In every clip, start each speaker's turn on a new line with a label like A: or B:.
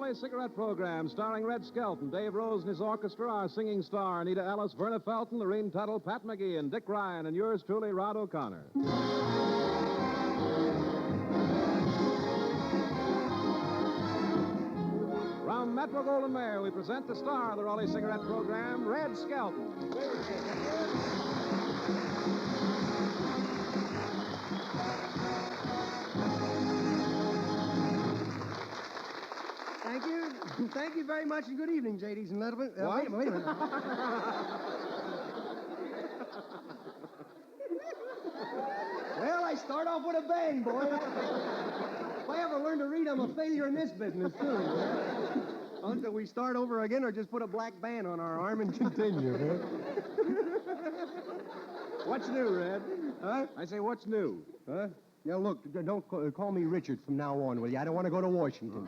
A: Raleigh Cigarette Program, starring Red Skelton, Dave Rose and his orchestra, our singing star, Anita Ellis, Verna Felton, Lorene Tuttle, Pat McGee, and Dick Ryan, and yours truly, Rod O'Connor. From Metro-Goldwyn-Mayer, we present the star of the Raleigh Cigarette Program, Red Skelton.
B: Thank you. Thank you very much, and good evening, JDs and gentlemen. Wait a minute. Well, I start off with a bang, boy. If I ever learn to read, I'm a failure in this business, too. Until we start over again or just put a black band on our arm and continue.
A: What's new, Red?
B: Huh?
A: I say, what's new?
B: Huh? Yeah, look, don't call me Richard from now on, will you? I don't want to go to Washington.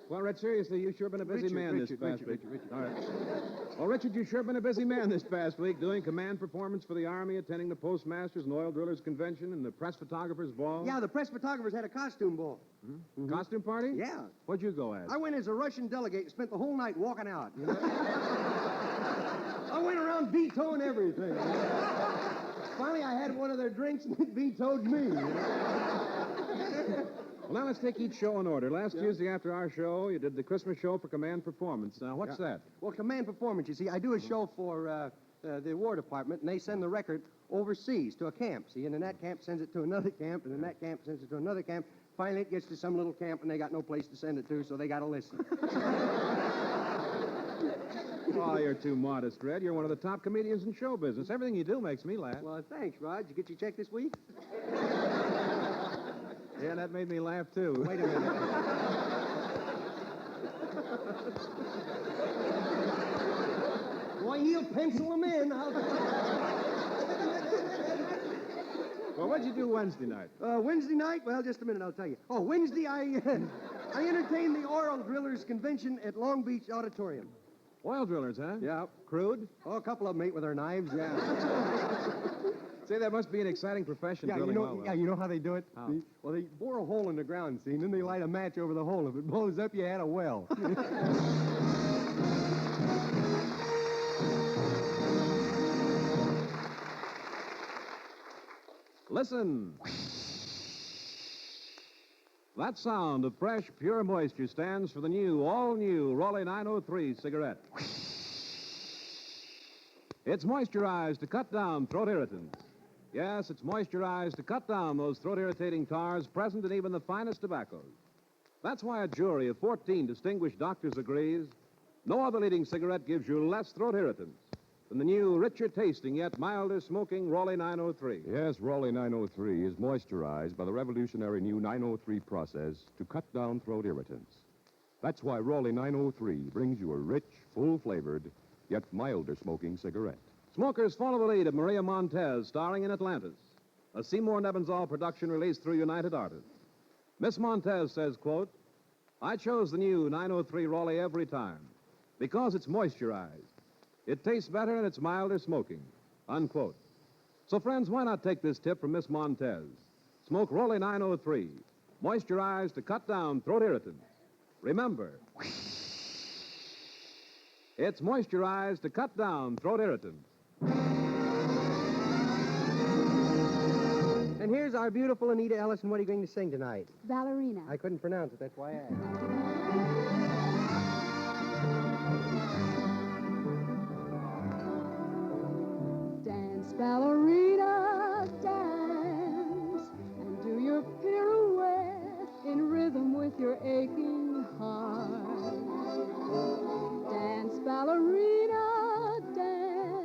A: Well, Red, seriously, you've sure been a busy man this past week.
B: Richard.
A: All right. Well, Richard, you've sure been a busy man this past week, doing command performance for the Army, attending the Postmasters and Oil Drillers Convention, and the Press Photographers Ball.
B: Yeah, the press photographers had a costume ball.
A: Mm-hmm. Costume party?
B: Yeah.
A: What'd you go as?
B: I went as a Russian delegate and spent the whole night walking out. You know? I went around vetoing everything. Finally, I had one of their drinks and it vetoed me. You know?
A: Well, now let's take each show in order. Last Tuesday after our show, you did the Christmas show for Command Performance. Now, what's that?
B: Well, command performance, you see, I do a show for the War Department, and they send the record overseas to a camp, see, and then that camp sends it to another camp, and then that camp sends it to another camp. Finally, it gets to some little camp, and they got no place to send it to, so they got to listen.
A: Oh, you're too modest, Red. You're one of the top comedians in show business. Everything you do makes me laugh.
B: Well, thanks, Rod. Did you get your check this week?
A: Yeah, that made me laugh, too.
B: Wait a minute. Boy, he'll pencil them in.
A: Well, what'd you do Wednesday night?
B: Wednesday night? Well, just a minute, I'll tell you. Oh, Wednesday, I entertained the Oil Drillers Convention at Long Beach Auditorium.
A: Oil drillers, huh?
B: Yeah.
A: Crude?
B: Oh, a couple of them ate with their knives, yeah.
A: Say, that must be an exciting profession,
B: Yeah,
A: drilling
B: you know,
A: well.
B: yeah, you know how they do it?
A: How?
B: Well, they bore a hole in the ground, see, and then they light a match over the hole. If it blows up, you had a well.
A: Listen. That sound of fresh, pure moisture stands for the new, all-new Raleigh 903 cigarette. It's moisturized to cut down throat irritants. Yes, it's moisturized to cut down those throat-irritating tars present in even the finest tobaccos. That's why a jury of 14 distinguished doctors agrees no other leading cigarette gives you less throat irritants than the new, richer-tasting, yet milder-smoking Raleigh 903.
C: Yes, Raleigh 903 is moisturized by the revolutionary new 903 process to cut down throat irritants. That's why Raleigh 903 brings you a rich, full-flavored, yet milder-smoking cigarette.
A: Smokers follow the lead of Maria Montez, starring in Atlantis, a Seymour Nebenzahl production released through United Artists. Miss Montez says, quote, I chose the new 903 Raleigh every time because it's moisturized. It tastes better and it's milder smoking, unquote. So, friends, why not take this tip from Miss Montez? Smoke Raleigh 903, moisturized to cut down throat irritants. Remember, it's moisturized to cut down throat irritants.
B: And here's our beautiful Anita Ellis, and what are you going to sing tonight?
D: Ballerina.
B: I couldn't pronounce it, that's why I asked.
D: Dance, ballerina, dance, and do your pirouette in rhythm with your aching heart. Dance, ballerina, dance.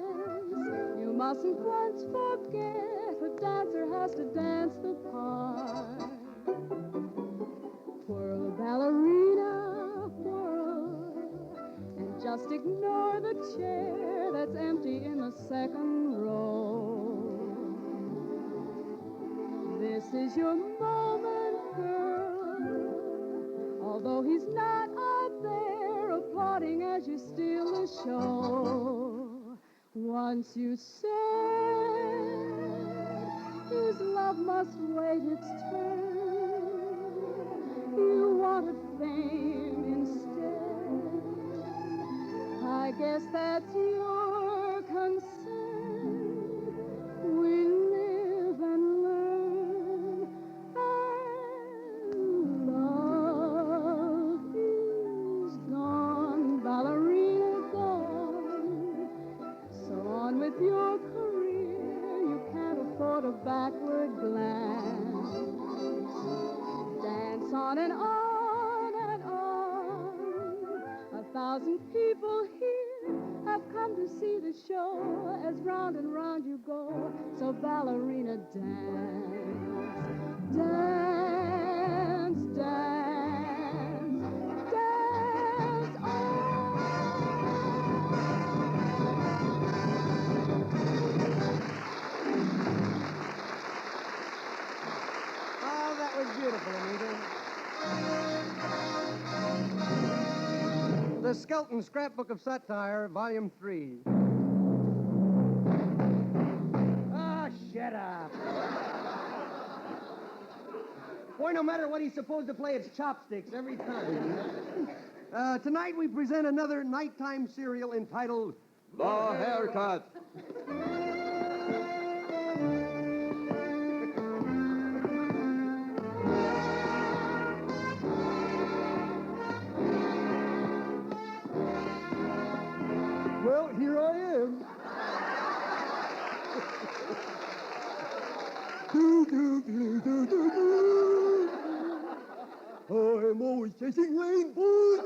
D: You mustn't once forget a dancer has to dance the part. Whirl, ballerina, whirl, and just ignore the chair that's empty in the second row. This is your moment, girl, although he's not out there applauding as you steal the show. One Once you said his love must wait its turn. You wanted fame instead. I guess that's your concern. We live and learn. And love is gone, ballerina gone. So on with your career, you can't afford a backward glance. Dance on and on and on. 1,000 people here have come to see the show as round and round you go. So ballerina, dance, dance, dance, dance on.
B: Oh, that was beautiful, Anita. The Skelton Scrapbook of Satire, Volume 3. Ah, shut up. Boy, no matter what he's supposed to play, it's chopsticks every time. Tonight we present another nighttime serial entitled
C: The Haircut.
B: Well, here I am. I'm always chasing rainbows.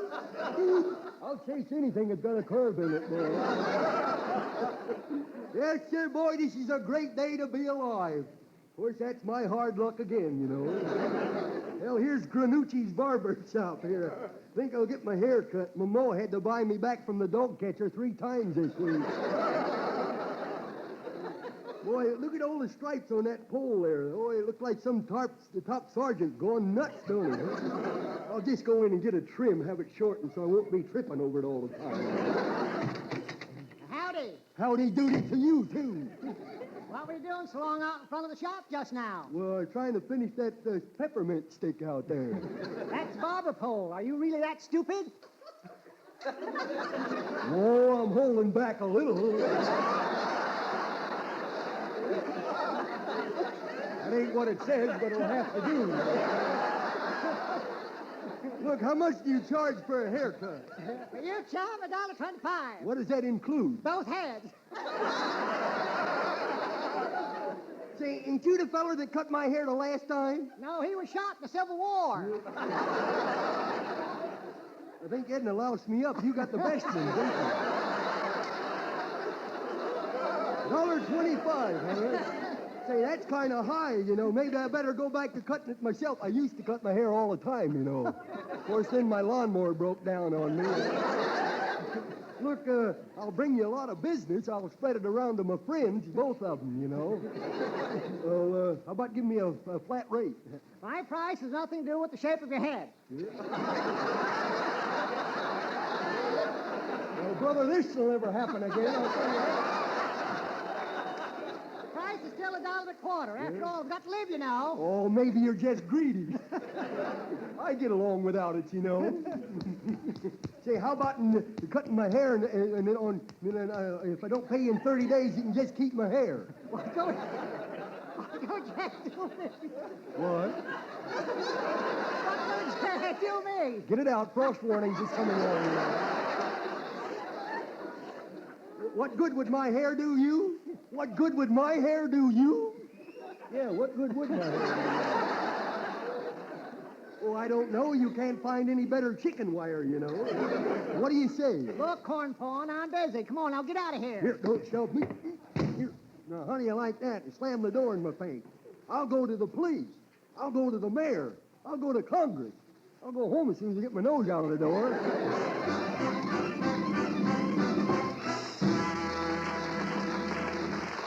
B: I'll chase anything that's got a curve in it, boy. Yes, sir, boy, this is a great day to be alive. Of course, that's my hard luck again, you know. Hell, here's Granucci's barber shop here. Think I'll get my hair cut. Mama had to buy me back from the dog catcher 3 times this week. Boy, look at all the stripes on that pole there. Boy, it looks like the top sergeant going nuts, don't it? I'll just go in and get a trim, have it shortened so I won't be tripping over it all the time.
E: Howdy.
B: Howdy doody to you, too.
E: What were you doing so long out in front of the shop just now?
B: Well, trying to finish that peppermint stick out there.
E: That's barber pole. Are you really that stupid?
B: Oh, I'm holding back a little. That ain't what it says, but it'll have to do. Look, how much do you charge for a haircut?
E: For you, chum, $1.25.
B: What does that include?
E: Both heads.
B: Say, ain't you the feller that cut my hair the last time?
E: No, he was shot in the Civil War.
B: I think Edna loused me up. You got the best one, didn't you? $1.25, huh? Say, that's kind of high, you know. Maybe I better go back to cutting it myself. I used to cut my hair all the time, you know. Of course, then my lawnmower broke down on me. Look, I'll bring you a lot of business. I'll spread it around to my friends, both of them, you know. So, how about giving me a flat rate?
E: My price has nothing to do with the shape of your head.
B: Well, brother, this will never happen again, I'll tell you that.
E: The price is still $1.25. After all, I've got to live, you know.
B: Oh, maybe you're just greedy. I get along without it, you know. Say, how about cutting my hair and then if I don't pay you in 30 days, you can just keep my hair.
E: What don't you do me?
B: What?
E: What don't you do me?
B: Get it out. Frost warnings is coming on. What good would my hair do you? What good would my hair do you? Yeah, what good would my hair do you? Oh, I don't know. You can't find any better chicken wire, you know. What do you say?
E: Look, corn pawn, I'm busy. Come on, now get out of here.
B: Here, don't shove me. Here. Now, how do you like that? You slam the door in my face. I'll go to the police. I'll go to the mayor. I'll go to Congress. I'll go home as soon as I get my nose out of the door.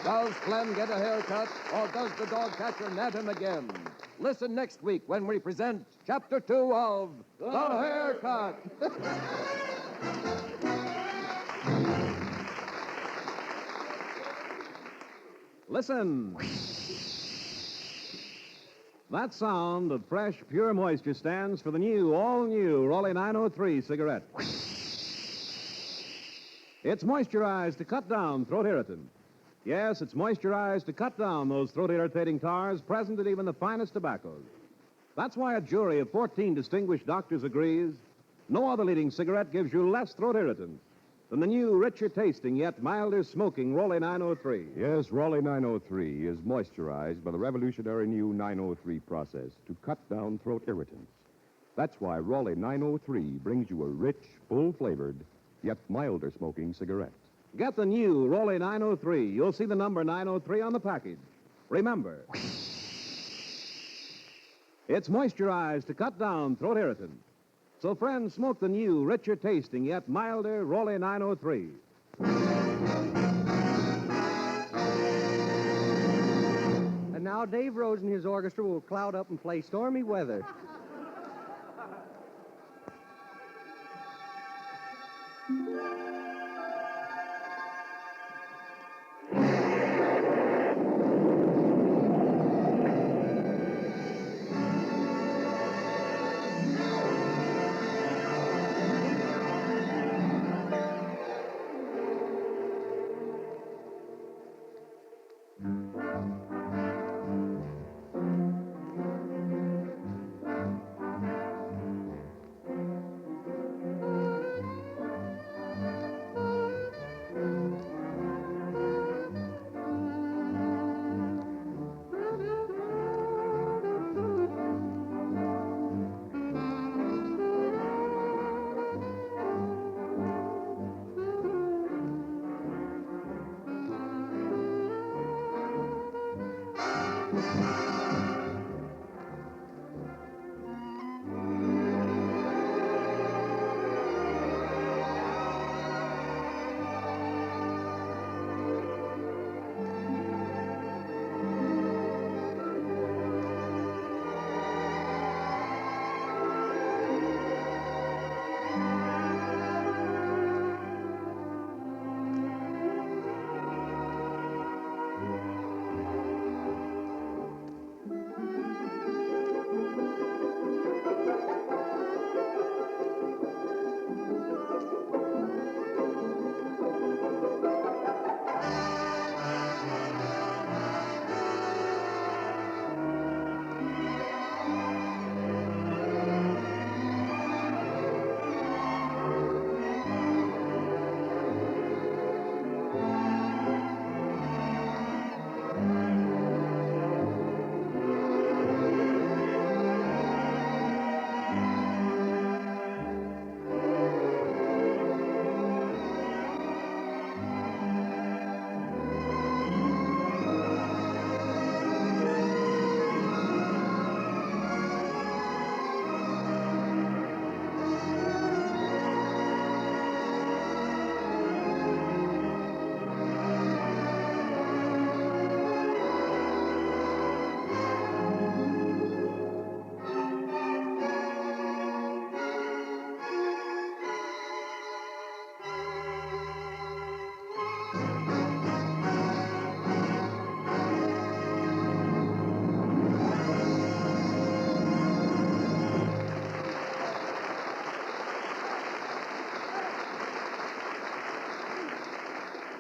C: Does Clem get a haircut, or does the dog catcher nab him again? Listen next week when we present Chapter 2 of The Haircut.
A: Listen. That sound of fresh, pure moisture stands for the new, all-new Raleigh 903 cigarette. It's moisturized to cut down throat irritant. Yes, it's moisturized to cut down those throat-irritating tars present in even the finest tobaccos. That's why a jury of 14 distinguished doctors agrees no other leading cigarette gives you less throat irritant than the new, richer-tasting, yet milder-smoking Raleigh 903.
C: Yes, Raleigh 903 is moisturized by the revolutionary new 903 process to cut down throat irritants. That's why Raleigh 903 brings you a rich, full-flavored, yet milder smoking cigarette.
A: Get the new Raleigh 903. You'll see the number 903 on the package. Remember, it's moisturized to cut down throat irritant. So, friends, smoke the new, richer-tasting, yet milder Raleigh 903.
B: And now Dave Rose and his orchestra will cloud up and play Stormy Weather.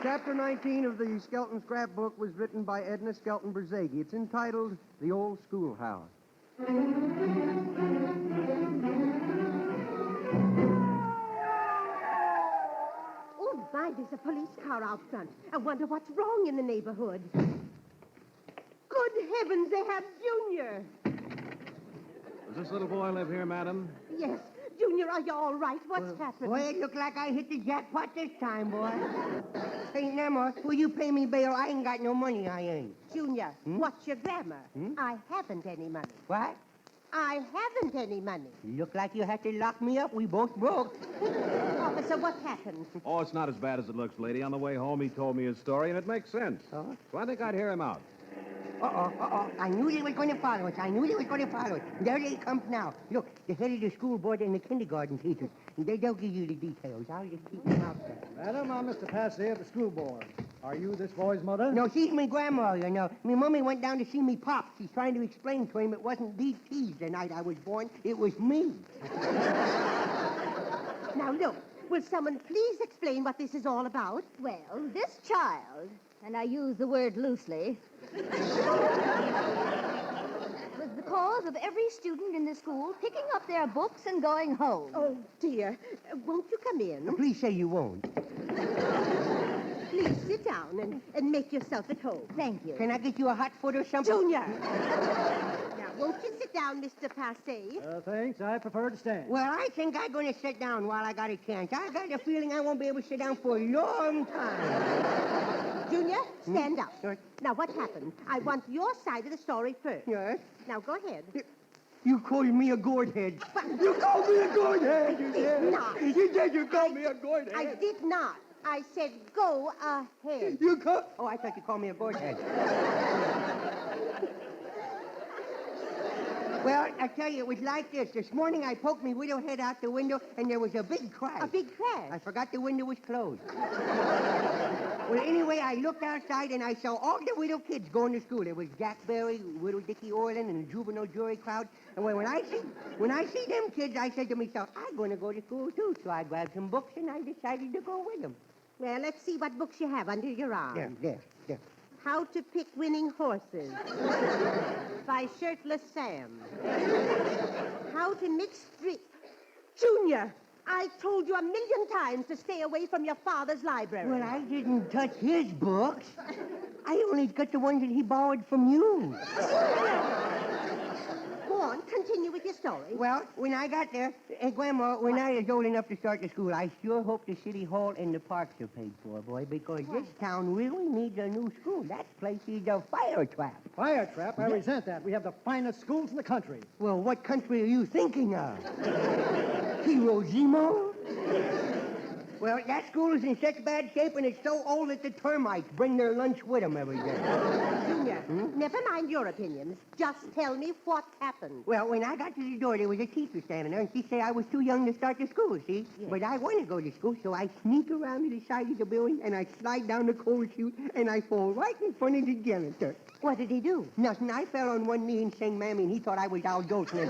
B: Chapter 19 of the Skelton scrapbook was written by Edna Skelton Berzegi. It's entitled The Old Schoolhouse.
F: Oh, my, there's a police car out front. I wonder what's wrong in the neighborhood. Good heavens, they have Junior.
A: Does this little boy live here, madam?
F: Yes. Junior, are you all right? What's happened?
E: Boy, it look like I hit the jackpot this time, boy. Ain't no more. Will you pay me bail? I ain't got no money, I ain't.
F: Junior, what's your grammar? I haven't any money.
E: What?
F: I haven't any money.
E: Look like you had to lock me up. We both broke.
F: Officer, what happened?
A: Oh, it's not as bad as it looks, lady. On the way home, he told me his story, and it makes sense.
E: Oh?
A: So I think I'd hear him out.
E: I knew they was going to follow us. There they come now. Look, the head of the school board and the kindergarten teachers. They'll give you the details. I'll just keep them out there.
B: Madam, I'm Mr. Passy of the school board.
G: Are you this boy's mother?
E: No, she's my grandma, you know. Me mummy went down to see me pop. She's trying to explain to him it wasn't DT's the night I was born. It was me.
F: Now, look, will someone please explain what this is all about?
H: Well, this child, and I use the word loosely, was the cause of every student in the school picking up their books and going home.
F: Oh, dear. Won't you come in?
E: Please say you won't.
F: Please sit down and make yourself at home.
H: Thank you.
E: Can I get you a hot foot or something?
F: Junior! Now, won't you sit down, Mr. Passe?
G: Thanks. I prefer to stand.
E: Well, I think I'm going to sit down while I got a chance. I got the feeling I won't be able to sit down for a long time.
F: Junior, stand up.
E: Yes.
F: Now, what happened? I want your side of the story first.
E: Yes?
F: Now, go ahead.
E: You called me a gourd head. You called me a gourd head, you
F: did
E: did.
F: not.
E: You did. You called me a gourd head.
F: I did not. I said go ahead.
E: You called... Oh, I thought you called me a gourd head. Well, I tell you, it was like this. This morning I poked my widow head out the window, and there was a big crash.
F: A big crash?
E: I forgot the window was closed. Well, anyway, I looked outside, and I saw all the widow kids going to school. There was Jack Berry, Widow Dickie Orland, and the juvenile jury crowd. And when I see them kids, I said to myself, I'm going to go to school, too. So I grabbed some books, and I decided to go with them.
F: Well, let's see what books you have under your arm.
E: There.
F: How to Pick Winning Horses by Shirtless Sam. How to Mix Street... Junior, I told you 1,000,000 times to stay away from your father's library.
E: Well, I didn't touch his books. I only got the ones that he borrowed from you.
F: Go on, continue with your story.
E: Well, when I got there, Grandma, when I was old enough to start the school, I sure hope the city hall and the parks are paid for, boy, because this town really needs a new school. That place is a fire trap.
G: Fire trap? I resent that. We have the finest schools in the country.
E: Well, what country are you thinking of? Hiroshima? Well, that school is in such bad shape, and it's so old that the termites bring their lunch with them every day.
F: Junior, never mind your opinions. Just tell me what happened.
E: Well, when I got to the door, there was a teacher standing there, and she said I was too young to start the school, see?
F: Yes.
E: But I want to go to school, so I sneak around to the side of the building, and I slide down the coal chute, and I fall right in front of the janitor.
F: What did he do?
E: Nothing. I fell on one knee and sang Mammy, and he thought I was Al Jolson.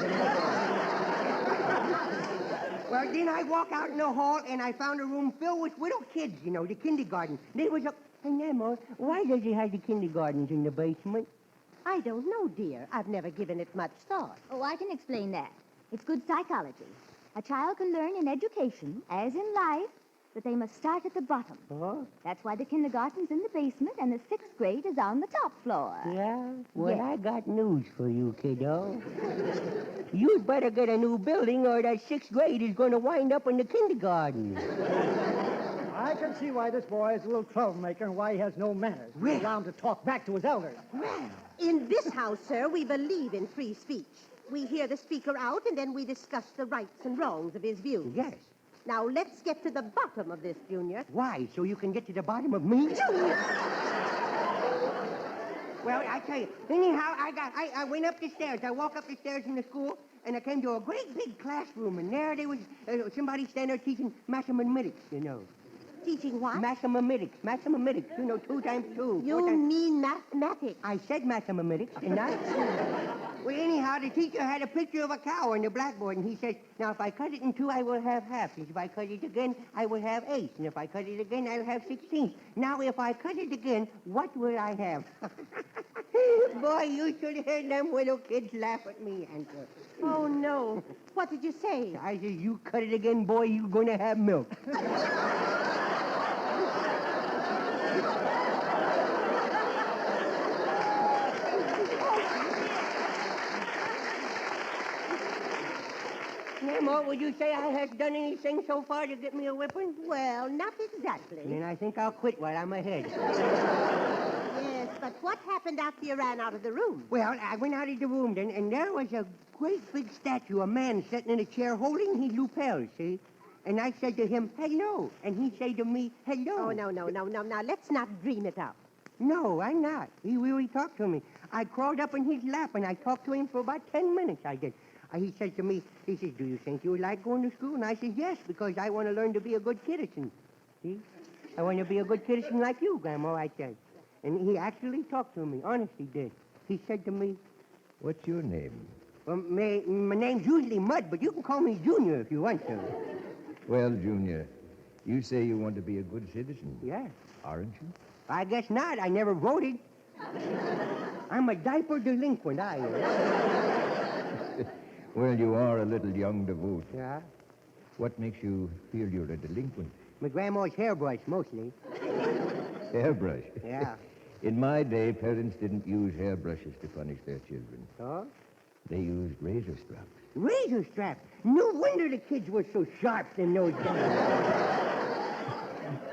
E: Well, then I walk out in the hall, and I found a room filled with little kids, you know, the kindergarten. They was a... Hey, Nemo, why does he have the kindergartens in the basement?
F: I don't know, dear. I've never given it much thought.
H: Oh, I can explain that. It's good psychology. A child can learn in education, as in life, that they must start at the bottom.
E: Oh?
H: That's why the kindergarten's in the basement and the 6th grade is on the top floor.
E: Yeah? Well,
H: Yes.
E: I got news for you, kiddo. You'd better get a new building, or that 6th grade is going to wind up in the kindergarten.
G: I can see why this boy is a little troublemaker and why he has no manners. We allow him to talk back to his elders.
F: In this house, sir, we believe in free speech. We hear the speaker out, and then we discuss the rights and wrongs of his views.
E: Yes.
F: Now, let's get to the bottom of this, Junior.
E: Why? So you can get to the bottom of me?
F: Junior!
E: Well, I tell you, anyhow, I went up the stairs. I walked up the stairs in the school, and I came to a great big classroom, and there was somebody standing there teaching mathematics, you know.
F: Teaching what?
E: Mathematics, you know, 2 times 2.
F: You mean mathematics.
E: I said mathematics, and I... Well, anyhow, the teacher had a picture of a cow on the blackboard, and he says, now, if I cut it in 2, I will have halves. And if I cut it again, I will have 8. And if I cut it again, I'll have 16. Now, if I cut it again, what will I have? Boy, you should hear them little kids laugh at me, Answer.
F: Oh, no. What did you say?
E: I said, you cut it again, boy, you're going to have milk. Nemo, would you say I have done anything so far to get me a whipping?
F: Well, not exactly.
E: Then I think I'll quit while I'm ahead.
F: Yes, but what happened after you ran out of the room?
E: Well, I went out of the room then, and there was a great big statue, a man sitting in a chair holding his lapel, see? And I said to him, hello. And he said to me, hello.
F: Oh, no. Now, let's not dream it up.
E: No, I'm not. He really talked to me. I crawled up in his lap, and I talked to him for about 10 minutes, I did. He said to me, he says, do you think you would like going to school? And I said, yes, because I want to learn to be a good citizen. See? I want to be a good citizen like you, Grandma, I said. And he actually talked to me. Honest, he did. He said to me,
I: What's your name?
E: well, my name's usually Mud, but you can call me Junior if you want to.
I: Well, Junior, you say you want to be a good citizen.
E: Yeah.
I: Aren't you?
E: I guess not. I never voted. I'm a diaper delinquent, I am.
I: Well, you are a little young to vote.
E: Yeah?
I: What makes you feel you're a delinquent?
E: My grandma's hairbrush, mostly.
I: Hairbrush.
E: Yeah.
I: In my day, parents didn't use hairbrushes to punish their children.
E: Oh?
I: They used razor straps.
E: Razor strap. No wonder the kids were so sharp in those days.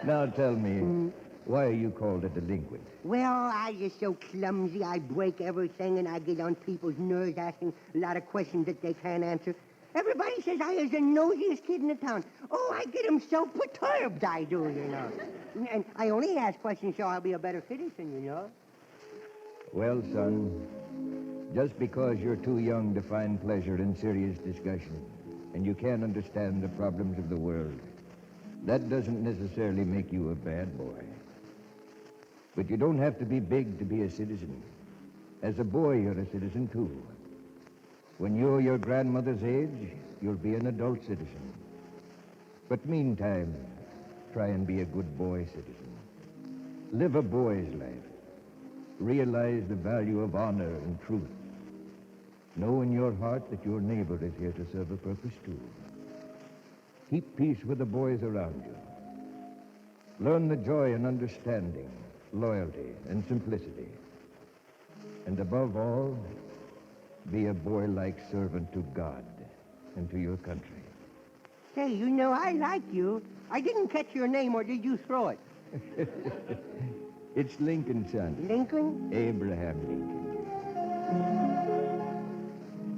I: Now tell me, why are you called a delinquent?
E: Well, I just so clumsy. I break everything, and I get on people's nerves asking a lot of questions that they can't answer. Everybody says I is the nosiest kid in the town. Oh, I get them so perturbed, I do, you know. And I only ask questions so I'll be a better citizen, you know.
I: Well, son, just because you're too young to find pleasure in serious discussion, and you can't understand the problems of the world, that doesn't necessarily make you a bad boy. But you don't have to be big to be a citizen. As a boy, you're a citizen, too. When you're your grandmother's age, you'll be an adult citizen. But meantime, try and be a good boy citizen. Live a boy's life. Realize the value of honor and truth. Know in your heart that your neighbor is here to serve a purpose, too. Keep peace with the boys around you. Learn the joy in understanding, loyalty, and simplicity. And above all, be a boy-like servant to God and to your country.
E: Say, you know, I like you. I didn't catch your name, or did you throw it?
I: It's Lincoln, son.
E: Lincoln?
I: Abraham Lincoln.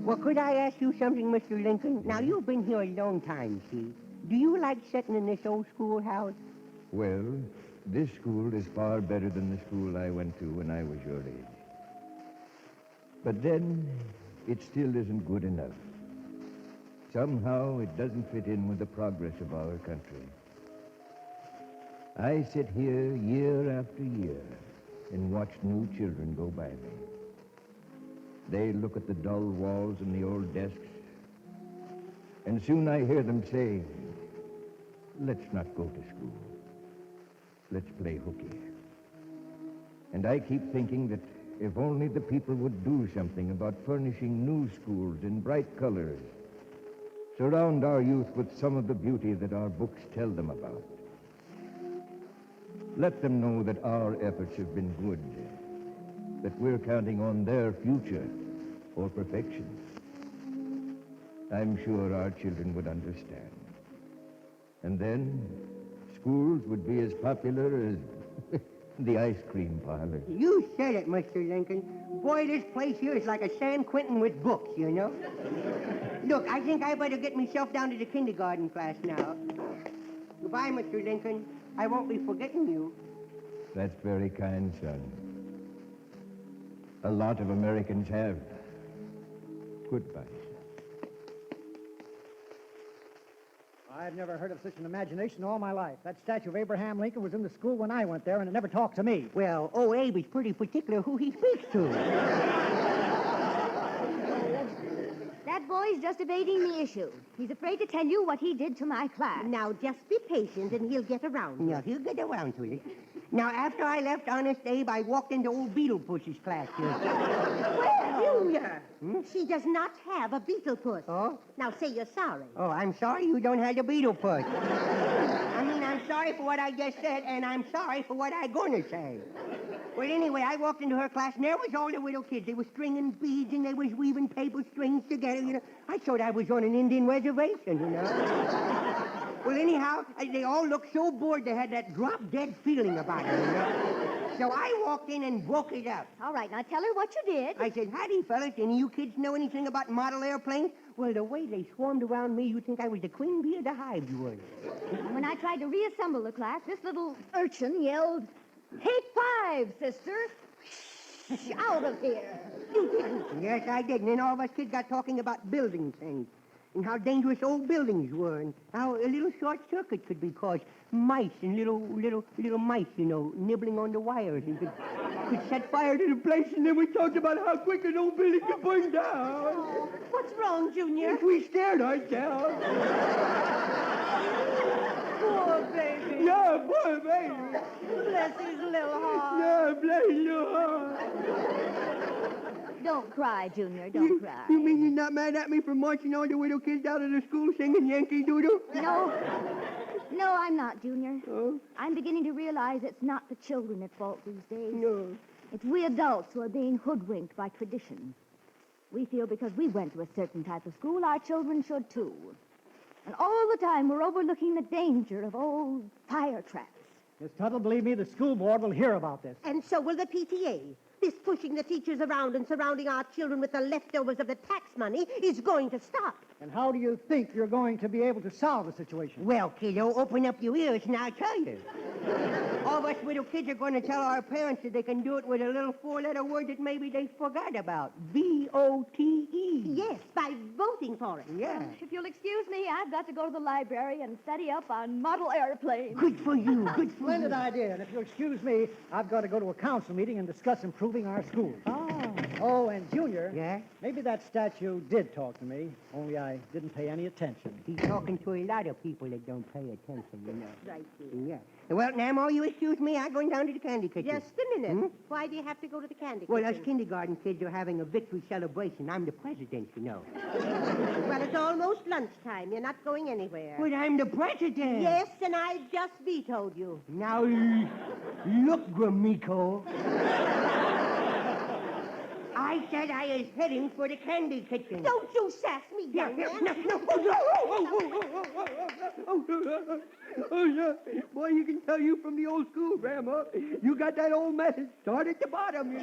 E: Well, could I ask you something, Mr. Lincoln? Now, you've been here a long time, see? Do you like sitting in this old schoolhouse?
I: Well, this school is far better than the school I went to when I was your age. But then, it still isn't good enough. Somehow, it doesn't fit in with the progress of our country. I sit here year after year and watch new children go by me. They look at the dull walls and the old desks, and soon I hear them say, let's not go to school. Let's play hooky. And I keep thinking that if only the people would do something about furnishing new schools in bright colors, surround our youth with some of the beauty that our books tell them about. Let them know that our efforts have been good, that we're counting on their future or perfection. I'm sure our children would understand. And then schools would be as popular as the ice cream parlor.
E: You said it, Mr. Lincoln. Boy, this place here is like a San Quentin with books, you know? Look, I think I better get myself down to the kindergarten class now. Goodbye, Mr. Lincoln. I won't be forgetting you.
I: That's very kind, son. A lot of Americans have. Goodbye, son.
G: I've never heard of such an imagination all my life. That statue of Abraham Lincoln was in the school when I went there, and it never talked to me.
E: Well, old Abe is pretty particular who he speaks to.
H: That boy's just evading the issue. He's afraid to tell you what he did to my class.
F: Now, just be patient, and he'll get around.
E: Yeah, he'll get around to it. Now, after I left Honest Abe, I walked into old Beetlepuss's class here.
F: Well, Junior, she does not have a beetle puss.
E: Oh?
F: Now, say you're sorry.
E: Oh, I'm sorry you don't have the Beetlepuss. I mean, I'm sorry for what I just said, and I'm sorry for what I'm going to say. Well, anyway, I walked into her class, and there was all the little kids. They were stringing beads, and they was weaving paper strings together, you know. I thought I was on an Indian reservation, you know. Well, anyhow, they all looked so bored they had that drop-dead feeling about it, you know. So I walked in and woke it up.
H: All right, now tell her what you did.
E: I said, howdy, fellas. Any of you kids know anything about model airplanes? Well, the way they swarmed around me, you'd think I was the queen bee of the hive, you would.
H: When I tried to reassemble the class, this little urchin yelled, "Take 5, sister! Out of here!"
E: You didn't. Yes, I did. And then all of us kids got talking about building things. and how dangerous old buildings were, and how a little short circuit could be caused. Mice and little mice, nibbling on the wires and could set fire to the place, and then we talked about how quick an old building could burn down.
F: What's wrong, Junior?
E: We stared ourselves.
F: Poor baby.
E: Yeah, poor baby.
F: Bless his little heart.
E: Yeah, bless your heart.
H: Don't cry, Junior. Don't cry.
E: You mean you're not mad at me for marching all the widow kids out of the school singing Yankee Doodle?
H: No, I'm not, Junior.
E: Oh?
H: I'm beginning to realize it's not the children at fault these days.
E: No.
H: It's we adults who are being hoodwinked by tradition. We feel because we went to a certain type of school, our children should too. And all the time we're overlooking the danger of old fire traps.
G: Miss Tuttle, believe me, the school board will hear about this.
F: And so will the PTA. This pushing the teachers around and surrounding our children with the leftovers of the tax money is going to stop.
G: And how do you think you're going to be able to solve the situation?
E: Well, kiddo, open up your ears and I'll tell you. All of us little kids are going to tell our parents that they can do it with a little four-letter word that maybe they forgot about. V-O-T-E.
F: Yes, by voting for it.
E: Yeah.
H: If you'll excuse me, I've got to go to the library and study up on model airplanes.
E: Good for you. Good for
G: Splendid
E: you.
G: idea. And if you'll excuse me, I've got to go to a council meeting and discuss improving our school. Oh, and Junior.
E: Yeah?
G: Maybe that statue did talk to me, only I didn't pay any attention.
E: He's talking to a lot of people that don't pay attention,
F: Right, dear.
E: Yeah. Well, now, you excuse me. I'm going down to the candy kitchen.
F: Just a minute. Why do you have to go to the candy
E: Well, us
F: kitchen?
E: kindergarten kids are having a victory celebration. I'm the president,
F: Well, it's almost lunchtime. You're not going anywhere.
E: But I'm the president.
F: Yes, and I just vetoed you.
E: Now, look, Gromiko. I said I was heading for the candy kitchen.
F: Don't you sass me, young man.
E: Oh, yeah. Boy, you can tell you from the old school, Grandma. You got that old message. Start at the bottom,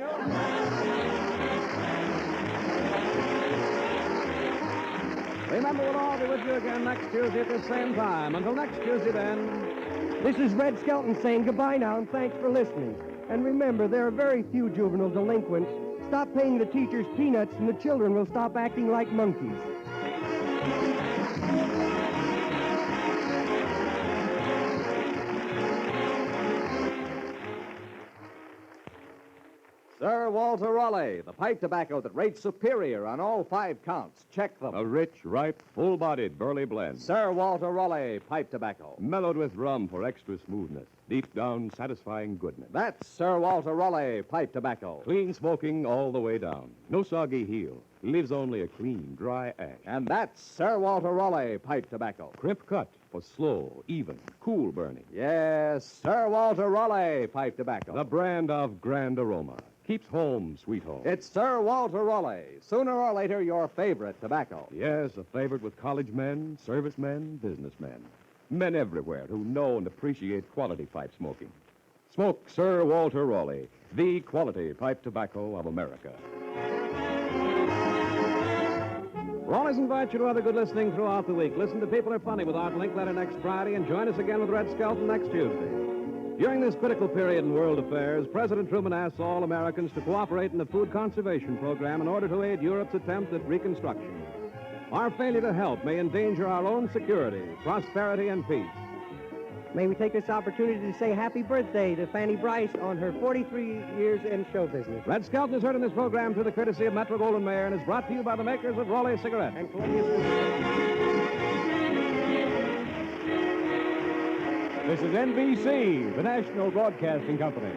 A: Remember, we'll all be with you again next Tuesday at the same time. Until next Tuesday, then.
B: This is Red Skelton saying goodbye now, and thanks for listening. And remember, there are very few juvenile delinquents. Stop paying the teachers peanuts, and the children will stop acting like monkeys.
J: Sir Walter Raleigh, the pipe tobacco that rates superior on all 5 counts. Check them.
C: A rich, ripe, full-bodied burley blend.
J: Sir Walter Raleigh pipe tobacco.
C: Mellowed with rum for extra smoothness. Deep down, satisfying goodness.
J: That's Sir Walter Raleigh pipe tobacco.
C: Clean smoking all the way down. No soggy heel. Leaves only a clean, dry ash.
J: And that's Sir Walter Raleigh pipe tobacco.
C: Crimp cut for slow, even, cool burning.
J: Yes, Sir Walter Raleigh pipe tobacco.
C: The brand of grand aroma. Keeps home sweet home.
J: It's Sir Walter Raleigh. Sooner or later, your favorite tobacco.
C: Yes, a favorite with college men, servicemen, businessmen. Men everywhere who know and appreciate quality pipe smoking. Smoke Sir Walter Raleigh, the quality pipe tobacco of America.
A: We'll always invite you to other good listening throughout the week. Listen to People Are Funny with Art Linkletter next Friday, and join us again with Red Skelton next Tuesday. During this critical period in world affairs, President Truman asks all Americans to cooperate in the food conservation program in order to aid Europe's attempt at reconstruction. Our failure to help may endanger our own security, prosperity, and peace.
B: May we take this opportunity to say happy birthday to Fanny Bryce on her 43 years in show business.
A: Red Skelton is heard in this program through the courtesy of Metro-Goldwyn-Mayer and is brought to you by the makers of Raleigh cigarettes.
B: And Columbia.
C: This is NBC, the national broadcasting company.